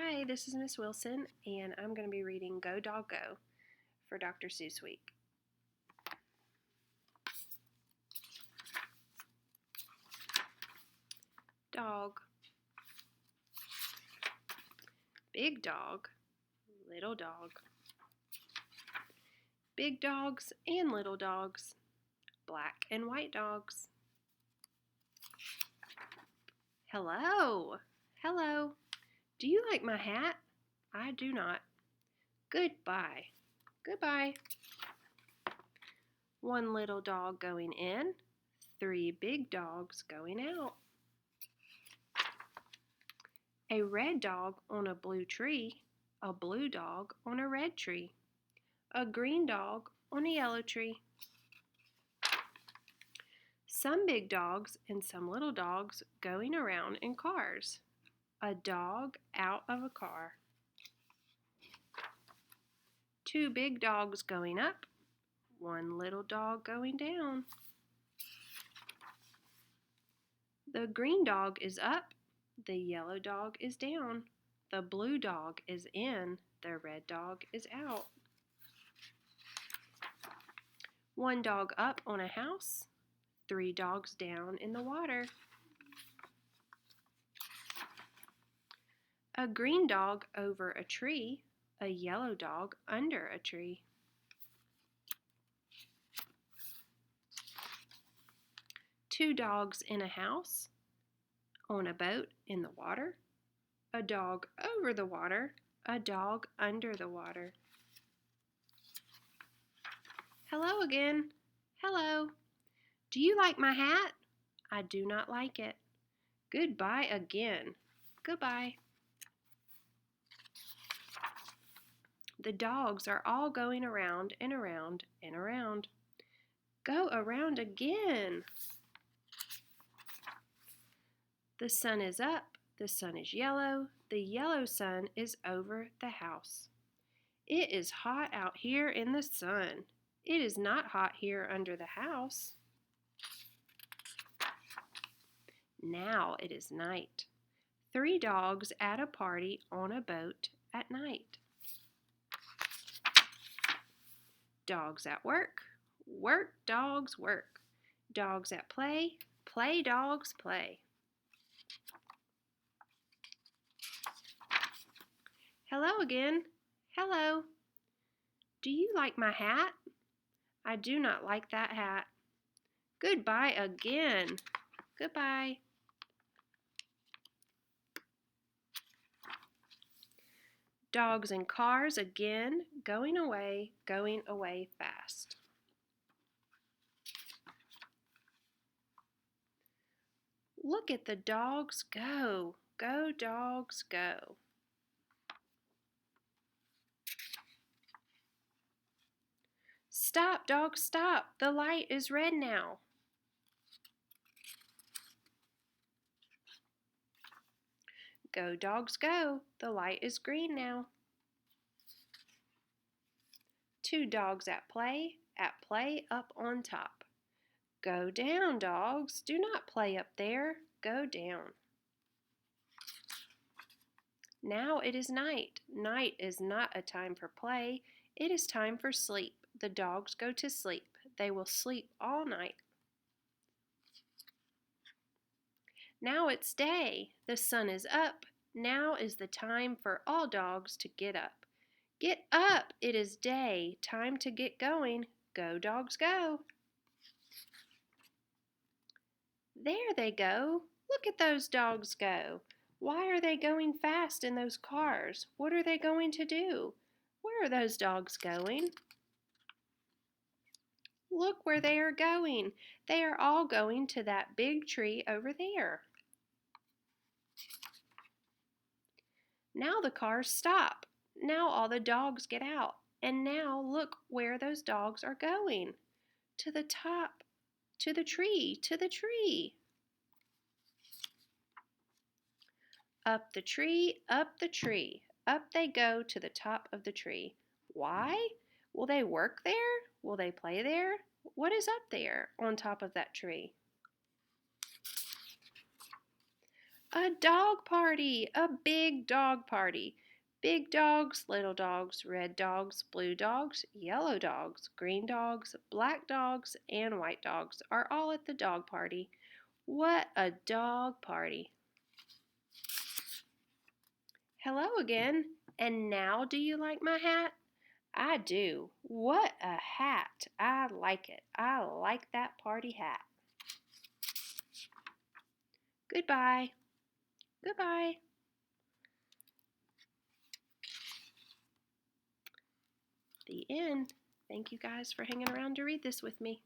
Hi, this is Miss Wilson, and I'm going to be reading Go Dog Go for Dr. Seuss Week. Dog. Big dog, little dog. Big dogs and little dogs. Black and white dogs. Hello. Hello. Do you like my hat? I do not. Goodbye. Goodbye. One little dog going in, 3 big dogs going out. A red dog on a blue tree, a blue dog on a red tree, a green dog on a yellow tree. Some big dogs and some little dogs going around in cars. A dog out of a car. 2 big dogs going up, 1 little dog going down. The green dog is up, the yellow dog is down. The blue dog is in, the red dog is out. 1 dog up on a house, 3 dogs down in the water. A green dog over a tree, a yellow dog under a tree. 2 dogs in a house, on a boat in the water, a dog over the water, a dog under the water. Hello again. Hello. Do you like my hat? I do not like it. Goodbye again. Goodbye. The dogs are all going around and around and around. Go around again. The sun is up, the sun is yellow, the yellow sun is over the house. It is hot out here in the sun. It is not hot here under the house. Now it is night. 3 dogs at a party on a boat at night. Dogs at work, work dogs work. Dogs at play, play dogs play. Hello again. Hello. Do you like my hat? I do not like that hat. Goodbye again. Goodbye. Dogs and cars again, going away fast. Look at the dogs go. Go, dogs, go. Stop, dogs, stop. The light is red now. Go, dogs, go. The light is green now. 2 dogs at play up on top. Go down, dogs. Do not play up there. Go down. Now it is night. Night is not a time for play. It is time for sleep. The dogs go to sleep. They will sleep all night. Now it's day. The sun is up. Now is the time for all dogs to get up. Get up! It is day. Time to get going. Go, dogs, go. There they go. Look at those dogs go. Why are they going fast in those cars? What are they going to do? Where are those dogs going? Look where they are going. They are all going to that big tree over there. Now the cars stop. Now all the dogs get out. And now look where those dogs are going. To the top, to the tree, to the tree. Up the tree, up the tree. Up they go to the top of the tree. Why? Will they work there? Will they play there? What is up there on top of that tree? A dog party, a big dog party. Big dogs, little dogs, red dogs, blue dogs, yellow dogs, green dogs, black dogs, and white dogs are all at the dog party. What a dog party! Hello again. And now do you like my hat? I do. What a hat. I like it. I like that party hat. Goodbye. Goodbye. The end. Thank you guys for hanging around to read this with me.